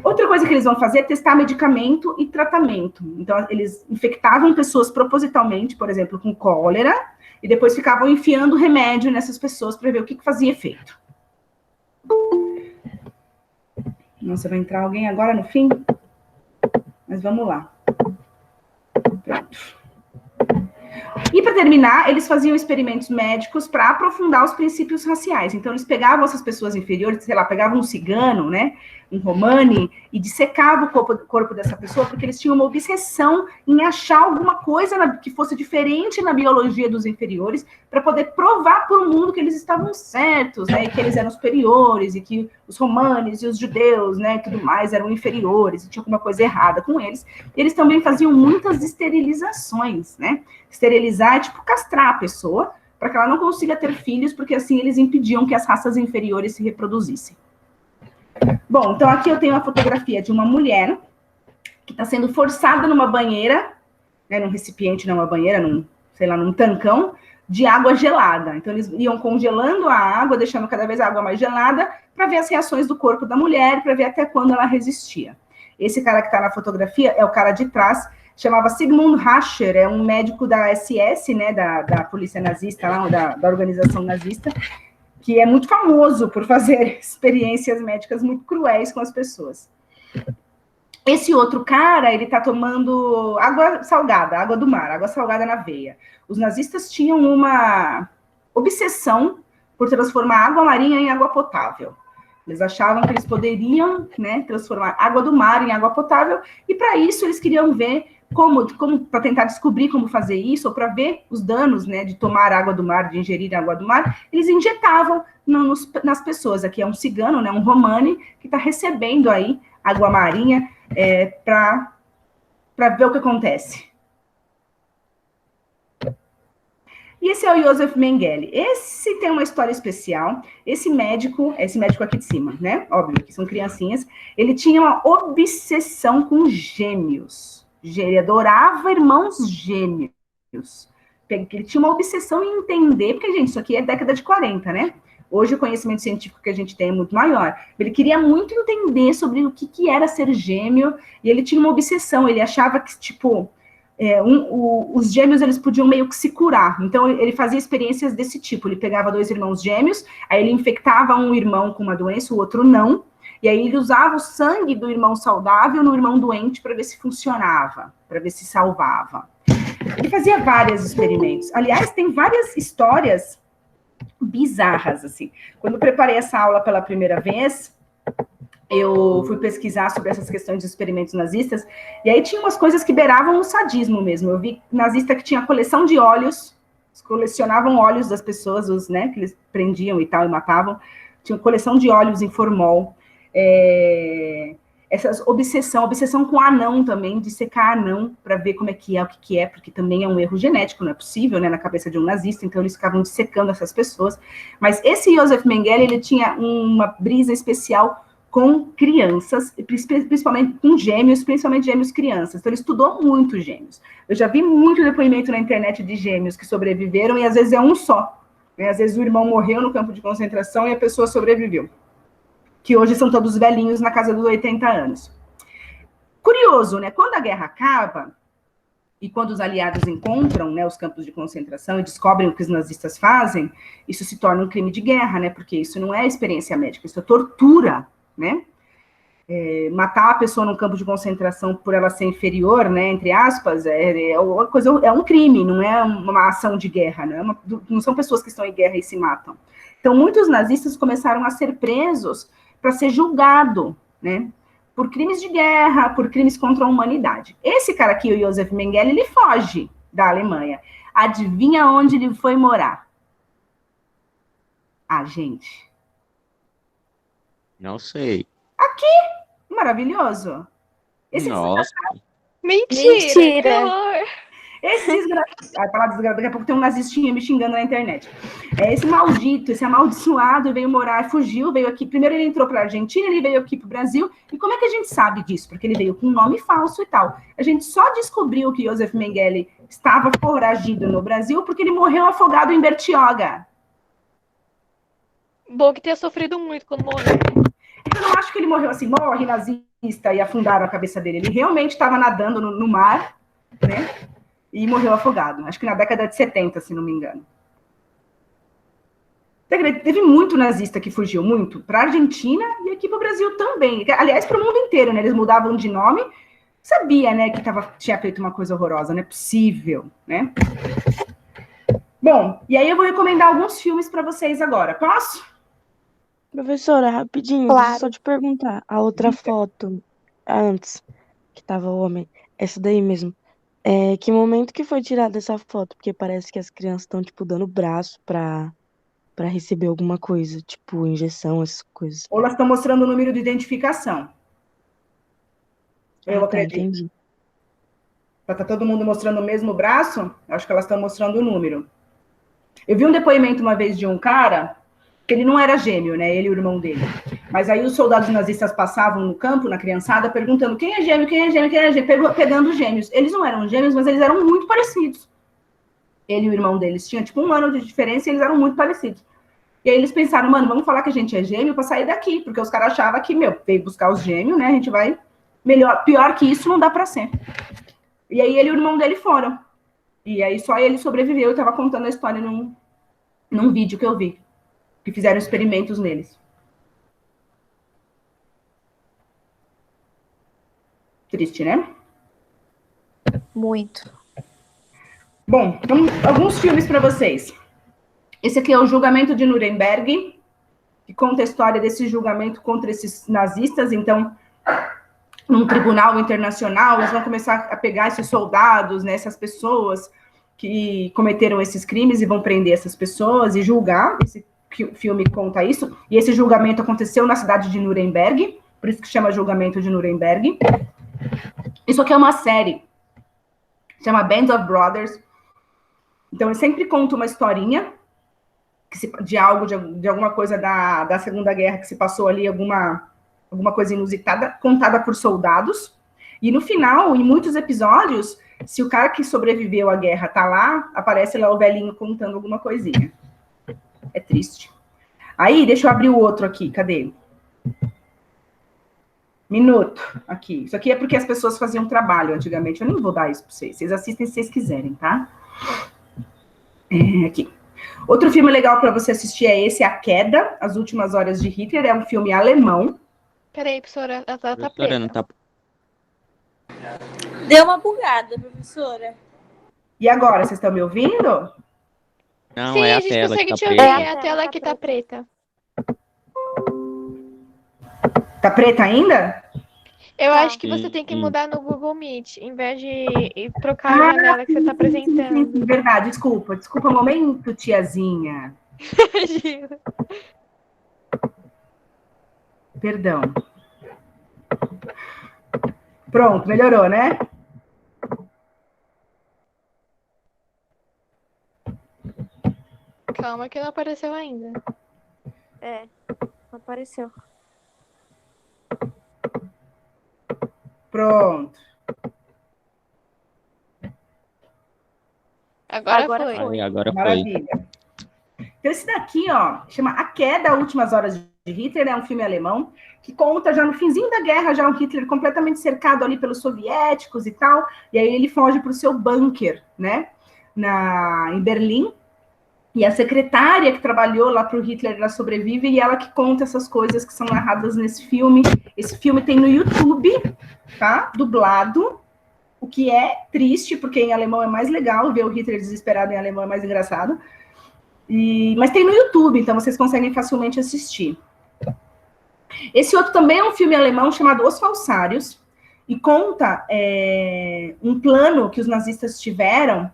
S1: Outra coisa que eles vão fazer é testar medicamento e tratamento. Então, eles infectavam pessoas propositalmente, por exemplo, com cólera, e depois ficavam enfiando remédio nessas pessoas para ver o que fazia efeito. Nossa, vai entrar alguém agora no fim? Mas vamos lá. Pronto. E para terminar, eles faziam experimentos médicos para aprofundar os princípios raciais. Então, eles pegavam essas pessoas inferiores, sei lá, pegavam um cigano, né, um romani, e dissecavam o corpo dessa pessoa, porque eles tinham uma obsessão em achar alguma coisa que fosse diferente na biologia dos inferiores, para poder provar para o mundo que eles estavam certos, né, e que eles eram superiores, e que os romanes e os judeus, né, e tudo mais, eram inferiores, e tinha alguma coisa errada com eles. E eles também faziam muitas esterilizações, né? Esterilizar é tipo castrar a pessoa, para que ela não consiga ter filhos, porque assim eles impediam que as raças inferiores se reproduzissem. Bom, então aqui eu tenho a fotografia de uma mulher que está sendo forçada numa banheira, né, num recipiente, não uma banheira, num tancão, de água gelada. Então eles iam congelando a água, deixando cada vez a água mais gelada, para ver as reações do corpo da mulher, para ver até quando ela resistia. Esse cara que está na fotografia é o cara de trás, chamava Sigmund Rascher, é um médico da SS, né, da polícia nazista, lá, da organização nazista, que é muito famoso por fazer experiências médicas muito cruéis com as pessoas. Esse outro cara, ele está tomando água salgada, água do mar, água salgada na veia. Os nazistas tinham uma obsessão por transformar água marinha em água potável. Eles achavam que eles poderiam, né, transformar água do mar em água potável, e para isso eles queriam ver como para tentar descobrir como fazer isso, ou para ver os danos, né, de tomar água do mar, de ingerir água do mar, eles injetavam nas pessoas. Aqui é um cigano, né, um romani, que está recebendo aí água marinha para ver o que acontece. E esse é o Josef Mengele. Esse tem uma história especial. Esse médico aqui de cima, né? Óbvio que são criancinhas. Ele tinha uma obsessão com gêmeos. Ele adorava irmãos gêmeos. Ele tinha uma obsessão em entender, porque, gente, isso aqui é década de 40, né? Hoje o conhecimento científico que a gente tem é muito maior. Ele queria muito entender sobre o que era ser gêmeo, e ele tinha uma obsessão. Ele achava que, tipo... os gêmeos, eles podiam meio que se curar. Então, ele fazia experiências desse tipo. Ele pegava 2 irmãos gêmeos, aí ele infectava um irmão com uma doença, o outro não, e aí ele usava o sangue do irmão saudável no irmão doente para ver se funcionava, para ver se salvava. Ele fazia vários experimentos. Aliás, tem várias histórias bizarras, assim. Quando eu preparei essa aula pela primeira vez, eu fui pesquisar sobre essas questões de experimentos nazistas, e aí tinha umas coisas que beiravam o sadismo mesmo. Eu vi nazista que tinha coleção de óleos, colecionavam óleos das pessoas, né, que eles prendiam e tal, e matavam. Tinha coleção de óleos em formol. Essa obsessão com anão também, de secar anão, para ver como é que é, o que é, porque também é um erro genético, não é possível, né, na cabeça de um nazista, então eles ficavam dissecando essas pessoas. Mas esse Josef Mengele, ele tinha uma brisa especial com crianças, principalmente com gêmeos, principalmente gêmeos crianças. Então, ele estudou muito gêmeos. Eu já vi muito depoimento na internet de gêmeos que sobreviveram, e às vezes é um só. Né? Às vezes o irmão morreu no campo de concentração e a pessoa sobreviveu. Que hoje são todos velhinhos na casa dos 80 anos. Curioso, né? Quando a guerra acaba, e quando os aliados encontram, né, os campos de concentração e descobrem o que os nazistas fazem, isso se torna um crime de guerra, né? Porque isso não é experiência médica, isso é tortura, né? Matar a pessoa num campo de concentração por ela ser inferior, né, entre aspas, uma coisa, é um crime, não é uma ação de guerra, né? Não são pessoas que estão em guerra e se matam. Então, muitos nazistas começaram a ser presos para ser julgado, né? Por crimes de guerra, por crimes contra a humanidade. Esse cara aqui, o Josef Mengele, ele foge da Alemanha. Adivinha onde ele foi morar? Ah, gente.
S2: Não sei.
S1: Maravilhoso.
S2: Nossa.
S5: Mentira! Que horror!
S1: Esse desgraçado, daqui a pouco tem um nazistinha me xingando na internet. Esse maldito, esse amaldiçoado veio morar, fugiu, veio aqui. Primeiro ele entrou para a Argentina, ele veio aqui para o Brasil. E como é que a gente sabe disso? Porque ele veio com um nome falso e tal. A gente só descobriu que Josef Mengele estava foragido no Brasil porque ele morreu afogado em Bertioga.
S5: Bom que tenha sofrido muito quando morreu.
S1: Então, eu não acho que ele morreu assim, morre nazista e afundaram a cabeça dele. Ele realmente estava nadando no mar, né? E morreu afogado. Acho que na década de 70, se não me engano. Teve muito nazista que fugiu, muito, para a Argentina e aqui para o Brasil também. Aliás, para o mundo inteiro, né? Eles mudavam de nome. Sabia, né, que tinha feito uma coisa horrorosa, não é possível, né? Bom, e aí eu vou recomendar alguns filmes para vocês agora. Posso?
S6: Professora, rapidinho,
S4: Claro.
S6: deixa eu só te perguntar. A outra foto, antes, que tava o homem, essa daí mesmo. Que momento que foi tirada essa foto? Porque parece que as crianças estão, tipo, dando o braço pra receber alguma coisa, tipo, injeção, essas coisas.
S1: Ou elas estão mostrando o número de identificação? Eu
S6: Tá,
S1: acredito.
S6: entendi.
S1: Tá todo mundo mostrando o mesmo braço? Acho que elas estão mostrando o número. Eu vi um depoimento uma vez de um cara, que ele não era gêmeo, né? Ele e o irmão dele. Mas aí os soldados nazistas passavam no campo, na criançada, perguntando quem é gêmeo, quem é gêmeo, quem é gêmeo, pegando gêmeos. Eles não eram gêmeos, mas eles eram muito parecidos. Ele e o irmão deles tinham, tipo, 1 ano de diferença e eles eram muito parecidos. E aí eles pensaram, mano, vamos falar que a gente é gêmeo pra sair daqui, porque os caras achavam que, veio buscar os gêmeos, né? A gente vai melhor, pior que isso não dá pra ser. E aí ele e o irmão dele foram. E aí só ele sobreviveu. Eu tava contando a história num vídeo que eu vi, que fizeram experimentos neles. Triste, né?
S4: Muito.
S1: Bom, então, alguns filmes para vocês. Esse aqui é o Julgamento de Nuremberg, que conta a história desse julgamento contra esses nazistas. Então, num tribunal internacional, eles vão começar a pegar esses soldados, né, essas pessoas que cometeram esses crimes e vão prender essas pessoas e julgar. Esse filme conta isso. E esse julgamento aconteceu na cidade de Nuremberg, por isso que chama Julgamento de Nuremberg. Isso aqui é uma série, chama Band of Brothers. Então, ele sempre conta uma historinha de algo, de alguma coisa da Segunda Guerra que se passou ali, alguma coisa inusitada, contada por soldados. E no final, em muitos episódios, se o cara que sobreviveu à guerra tá lá, aparece lá o velhinho contando alguma coisinha. É triste. Aí, deixa eu abrir o outro aqui, cadê? Minuto, aqui. Isso aqui é porque as pessoas faziam trabalho antigamente. Eu nem vou dar isso para vocês. Vocês assistem se vocês quiserem, tá? Aqui. Outro filme legal para você assistir é esse, A Queda, As Últimas Horas de Hitler. É um filme alemão.
S5: Peraí, professora, ela tá
S2: Professora,
S5: preta.
S2: não tá...
S7: Deu uma bugada, professora.
S1: E agora, vocês estão me ouvindo?
S2: Não,
S5: Sim,
S2: é
S5: a
S2: a
S5: gente
S2: tela
S5: consegue
S2: que tá
S5: te ouvir,
S2: preta.
S5: é a tela que tá preta.
S1: Tá preta ainda?
S5: Eu acho que
S2: Sim,
S5: você tem que
S2: sim.
S5: mudar no Google Meet, em vez de trocar a janela que você tá apresentando.
S1: Verdade, desculpa um momento, tiazinha. Perdão. Pronto, melhorou, né?
S5: Calma que não apareceu ainda.
S4: Não apareceu.
S1: Pronto.
S5: Agora
S4: Agora
S5: foi.
S2: Aí, agora foi.
S1: Maravilha. Então, esse daqui, ó, chama A Queda, Últimas Horas de Hitler, é um filme alemão, que conta já no finzinho da guerra, já o Hitler completamente cercado ali pelos soviéticos e tal, e aí ele foge para o seu bunker, né, em Berlim, e a secretária que trabalhou lá para o Hitler, ela sobrevive, e ela que conta essas coisas que são narradas nesse filme. Esse filme tem no YouTube, tá, dublado, o que é triste, porque em alemão é mais legal, ver o Hitler desesperado em alemão é mais engraçado, mas tem no YouTube, então vocês conseguem facilmente assistir. Esse outro também é um filme alemão chamado Os Falsários, e conta um plano que os nazistas tiveram,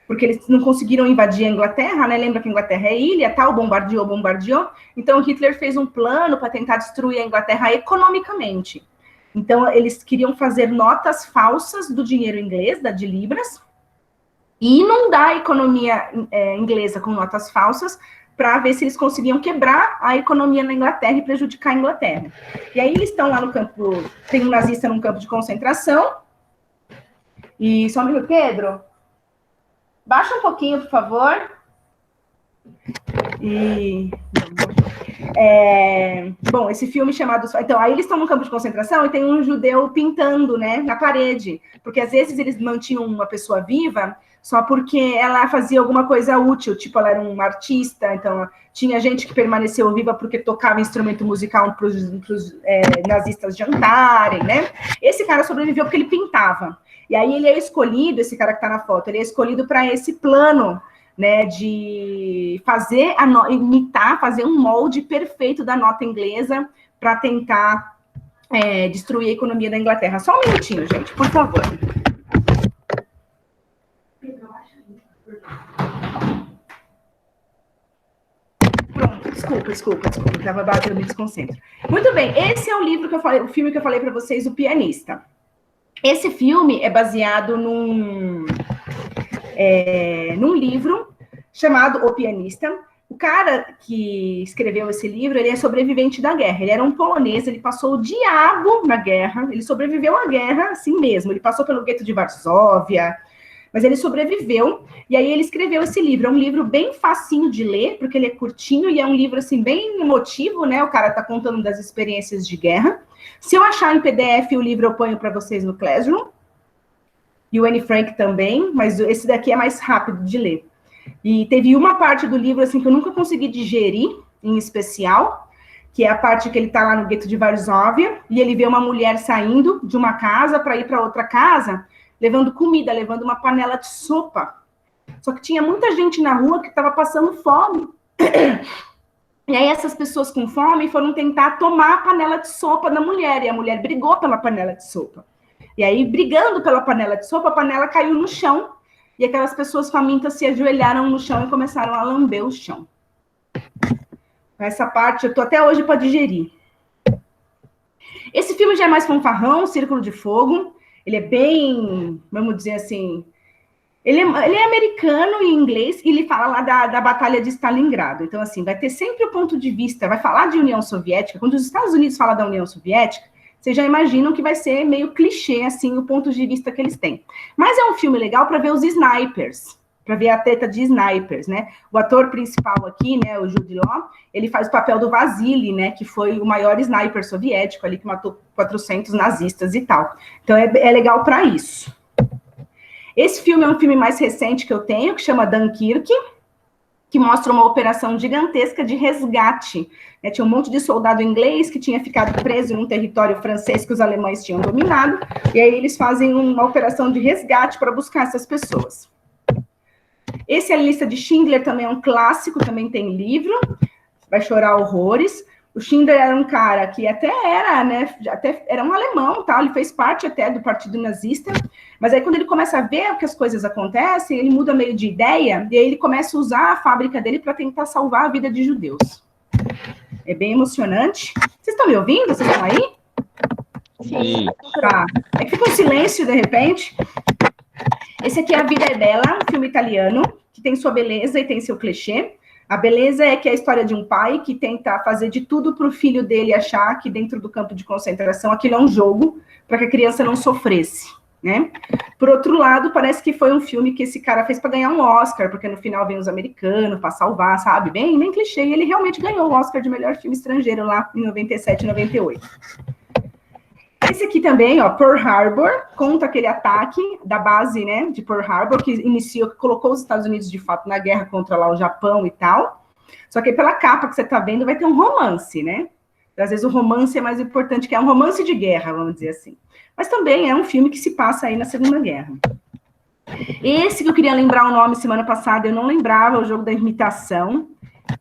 S1: porque eles não conseguiram invadir a Inglaterra, né? Lembra que a Inglaterra é ilha, tal, bombardeou. Então Hitler fez um plano para tentar destruir a Inglaterra economicamente. Então eles queriam fazer notas falsas do dinheiro inglês, de libras, e inundar a economia inglesa com notas falsas, para ver se eles conseguiam quebrar a economia na Inglaterra e prejudicar a Inglaterra. E aí eles estão lá no campo, tem um nazista num campo de concentração, e só um minuto, Pedro, baixa um pouquinho, por favor. Bom, esse filme chamado... Então, aí eles estão no campo de concentração e tem um judeu pintando, né, na parede, porque às vezes eles mantinham uma pessoa viva só porque ela fazia alguma coisa útil, tipo, ela era uma artista, então tinha gente que permaneceu viva porque tocava instrumento musical para os nazistas jantarem, né? Esse cara sobreviveu porque ele pintava. E aí ele é escolhido, esse cara que está na foto, ele é escolhido para esse plano, né, de fazer fazer um molde perfeito da nota inglesa para tentar destruir a economia da Inglaterra. Só um minutinho, gente, por favor. Pronto, desculpa, estava batendo, me desconcentro. Muito bem, esse é o livro que eu falei, o filme que eu falei para vocês, O Pianista. Esse filme é baseado num livro chamado O Pianista. O cara que escreveu esse livro, ele é sobrevivente da guerra. Ele era um polonês, ele passou o diabo na guerra, ele sobreviveu à guerra assim mesmo. Ele passou pelo gueto de Varsóvia, mas ele sobreviveu, e aí ele escreveu esse livro. É um livro bem facinho de ler, porque ele é curtinho, e é um livro, assim, bem emotivo, né? O cara tá contando das experiências de guerra. Se eu achar em PDF o livro, eu ponho para vocês no Classroom. E o Anne Frank também, mas esse daqui é mais rápido de ler. E teve uma parte do livro, assim, que eu nunca consegui digerir, em especial, que é a parte que ele tá lá no gueto de Varsóvia, e ele vê uma mulher saindo de uma casa para ir para outra casa, levando comida, levando uma panela de sopa. Só que tinha muita gente na rua que estava passando fome. E aí essas pessoas com fome foram tentar tomar a panela de sopa da mulher, e a mulher brigou pela panela de sopa. E aí, brigando pela panela de sopa, a panela caiu no chão, e aquelas pessoas famintas se ajoelharam no chão e começaram a lamber o chão. Essa parte eu tô até hoje para digerir. Esse filme já é mais fanfarrão, Círculo de Fogo. Ele é bem, vamos dizer assim, ele é americano e inglês, e ele fala lá da Batalha de Stalingrado. Então, assim, vai ter sempre o ponto de vista, vai falar de União Soviética. Quando os Estados Unidos falam da União Soviética, vocês já imaginam que vai ser meio clichê, assim, o ponto de vista que eles têm. Mas é um filme legal para ver os snipers, para ver a treta de snipers, né? O ator principal aqui, né, o Jude Law, ele faz o papel do Vasily, né, que foi o maior sniper soviético ali, que matou 400 nazistas e tal. Então, é legal para isso. Esse filme é um filme mais recente que eu tenho, que chama Dunkirk, que mostra uma operação gigantesca de resgate. Tinha um monte de soldado inglês que tinha ficado preso num território francês que os alemães tinham dominado, e aí eles fazem uma operação de resgate para buscar essas pessoas. Esse é a Lista de Schindler, também é um clássico, também tem livro, vai chorar horrores. O Schindler era um cara que até era, né, era um alemão, tá? Ele fez parte até do partido nazista, mas aí quando ele começa a ver que as coisas acontecem, ele muda meio de ideia, e aí ele começa a usar a fábrica dele para tentar salvar a vida de judeus. É bem emocionante. Vocês estão me ouvindo? Vocês estão aí?
S2: Sim.
S1: Tá. É que fica um silêncio, de repente. Esse aqui é A Vida é Bela, um filme italiano, que tem sua beleza e tem seu clichê. A beleza é que é a história de um pai que tenta fazer de tudo para o filho dele achar que dentro do campo de concentração aquilo é um jogo, para que a criança não sofresse, né? Por outro lado, parece que foi um filme que esse cara fez para ganhar um Oscar, porque no final vem os americanos para salvar, sabe? Bem clichê, e ele realmente ganhou o Oscar de melhor filme estrangeiro lá em 97, 98. Esse aqui também, ó, Pearl Harbor, conta aquele ataque da base, né, de Pearl Harbor, que colocou os Estados Unidos, de fato, na guerra contra lá o Japão e tal. Só que pela capa que você tá vendo, vai ter um romance, né? Às vezes o romance é mais importante, que é um romance de guerra, vamos dizer assim. Mas também é um filme que se passa aí na Segunda Guerra. Esse que eu queria lembrar o nome semana passada, eu não lembrava, O Jogo da Imitação.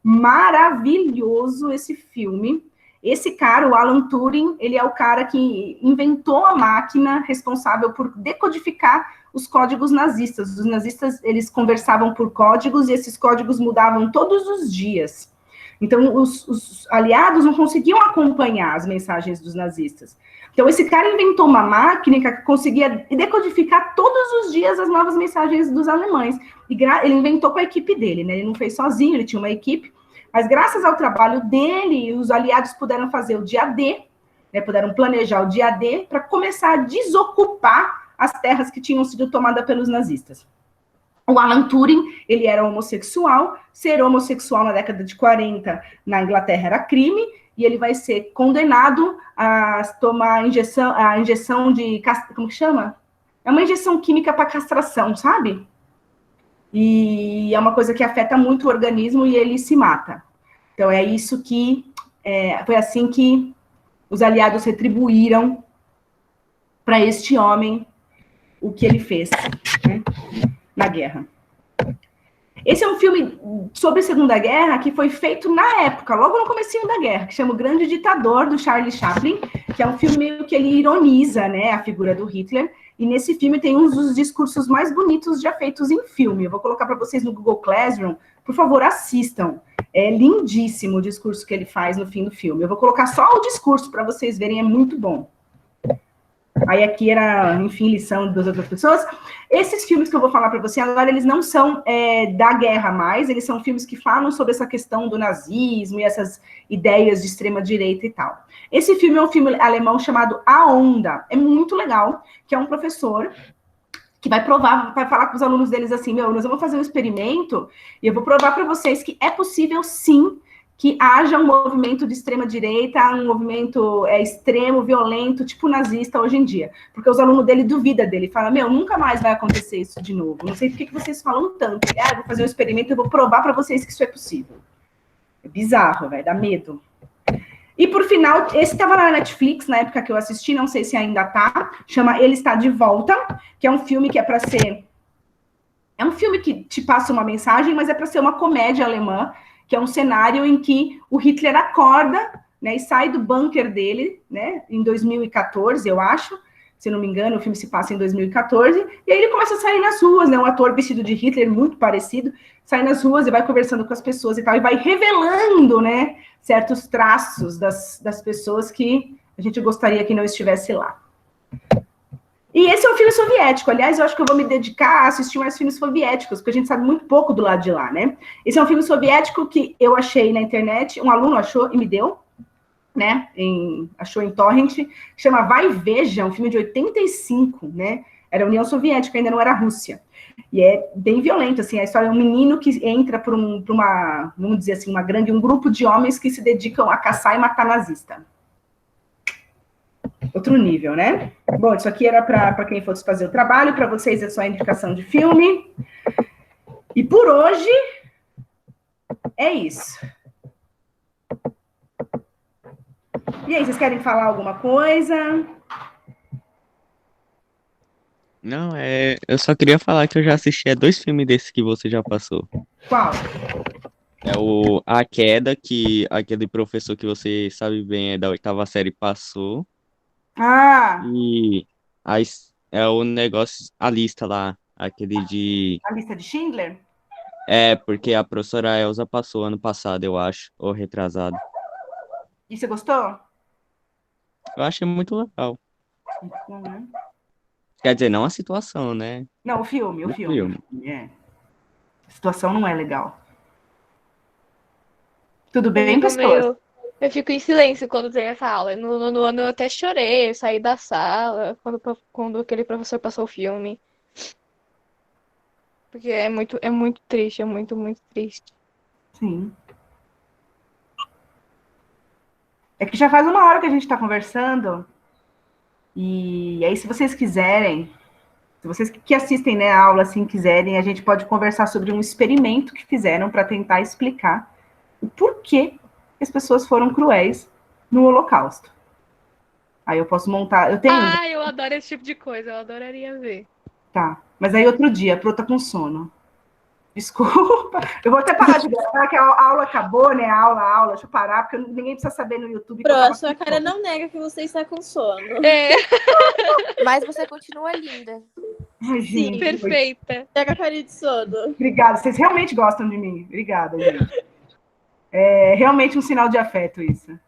S1: Maravilhoso esse filme. Esse cara, o Alan Turing, ele é o cara que inventou a máquina responsável por decodificar os códigos nazistas. Os nazistas, eles conversavam por códigos e esses códigos mudavam todos os dias. Então, os aliados não conseguiam acompanhar as mensagens dos nazistas. Então, esse cara inventou uma máquina que conseguia decodificar todos os dias as novas mensagens dos alemães. E ele inventou com a equipe dele, né? Ele não fez sozinho, ele tinha uma equipe. Mas graças ao trabalho dele, os aliados puderam fazer o dia D, né? Puderam planejar o dia D para começar a desocupar as terras que tinham sido tomadas pelos nazistas. O Alan Turing, ele era homossexual. Ser homossexual na década de 40 na Inglaterra era crime, e ele vai ser condenado a tomar a injeção de... Como que chama? É uma injeção química para castração, sabe? E é uma coisa que afeta muito o organismo e ele se mata. Então, é isso que... foi assim que os aliados retribuíram para este homem o que ele fez, né, na guerra. Esse é um filme sobre a Segunda Guerra que foi feito na época, logo no comecinho da guerra, que chama O Grande Ditador, do Charlie Chaplin, que é um filme meio que ele ironiza, né, a figura do Hitler, e nesse filme tem um dos discursos mais bonitos já feitos em filme. Eu vou colocar para vocês no Google Classroom, por favor, assistam. É lindíssimo o discurso que ele faz no fim do filme. Eu vou colocar só o discurso para vocês verem, é muito bom. Aí aqui era, enfim, lição das outras pessoas. Esses filmes que eu vou falar para você agora, eles não são da guerra mais, eles são filmes que falam sobre essa questão do nazismo e essas ideias de extrema-direita e tal. Esse filme é um filme alemão chamado A Onda. É muito legal, que é um professor que vai falar com os alunos deles assim, nós vamos fazer um experimento e eu vou provar para vocês que é possível, sim, que haja um movimento de extrema-direita, um movimento extremo, violento, tipo nazista hoje em dia. Porque os alunos dele duvidam dele, falam, nunca mais vai acontecer isso de novo. Não sei por que vocês falam tanto. Eu vou fazer um experimento e vou provar para vocês que isso é possível. É bizarro, vai dar medo. E por final, esse estava na Netflix, na época que eu assisti, não sei se ainda tá, chama Ele Está de Volta, que é um filme que é para ser... É um filme que te passa uma mensagem, mas é para ser uma comédia alemã, que é um cenário em que o Hitler acorda, né, e sai do bunker dele, né, em 2014, eu acho, se não me engano, o filme se passa em 2014, e aí ele começa a sair nas ruas, né, um ator vestido de Hitler, muito parecido, sai nas ruas e vai conversando com as pessoas e tal, e vai revelando, né, certos traços das pessoas que a gente gostaria que não estivesse lá. E esse é um filme soviético. Aliás, eu acho que eu vou me dedicar a assistir mais filmes soviéticos, porque a gente sabe muito pouco do lado de lá, né? Esse é um filme soviético que eu achei na internet, um aluno achou e me deu, né? Achou em torrent, chama Vai e Veja, um filme de 85, né? Era a União Soviética, ainda não era a Rússia. E é bem violento, assim, a história é um menino que entra por uma, vamos dizer assim, um grupo de homens que se dedicam a caçar e matar nazista. Outro nível, né? Bom, isso aqui era para quem fosse fazer o trabalho, para vocês é só indicação de filme. E por hoje, é isso. E aí, vocês querem falar alguma coisa?
S2: Não, eu só queria falar que eu já assisti a 2 filmes desses que você já passou.
S1: Qual?
S2: É A Queda, que aquele professor que você sabe bem é da 8ª série passou.
S1: Ah,
S2: E é o negócio, a lista lá, aquele de...
S1: a lista de Schindler?
S2: Porque a professora Elza passou ano passado, eu acho, ou retrasado.
S1: E você gostou?
S2: Eu achei muito legal.
S1: Então, né?
S2: Quer dizer, não a situação, né?
S1: Não, o filme.
S2: O filme.
S1: É. A situação não é legal. Tudo bem, pessoas?
S5: Eu fico em silêncio quando tem essa aula. No nono ano eu até chorei, eu saí da sala quando aquele professor passou o filme. Porque é muito triste, é muito, muito triste.
S1: Sim. É que já faz uma hora que a gente está conversando. E aí, se vocês quiserem, se vocês que assistem, né, a aula, assim, quiserem, a gente pode conversar sobre um experimento que fizeram para tentar explicar o porquê que as pessoas foram cruéis no Holocausto. Aí eu posso montar. Eu tenho.
S5: Ah, eu adoro esse tipo de coisa, eu adoraria ver.
S1: Tá. Mas aí outro dia, a Pro tá com sono. Desculpa. Eu vou até parar de gravar, que a aula acabou, né? A aula. Deixa eu parar, porque ninguém precisa saber no YouTube.
S7: Pro, a sua cara não nega que você está com sono.
S5: É,
S4: Mas você continua linda.
S1: Ai, gente,
S5: perfeita.
S7: Pega a cara de sono.
S1: Obrigada. Vocês realmente gostam de mim. Obrigada, gente. É realmente um sinal de afeto isso.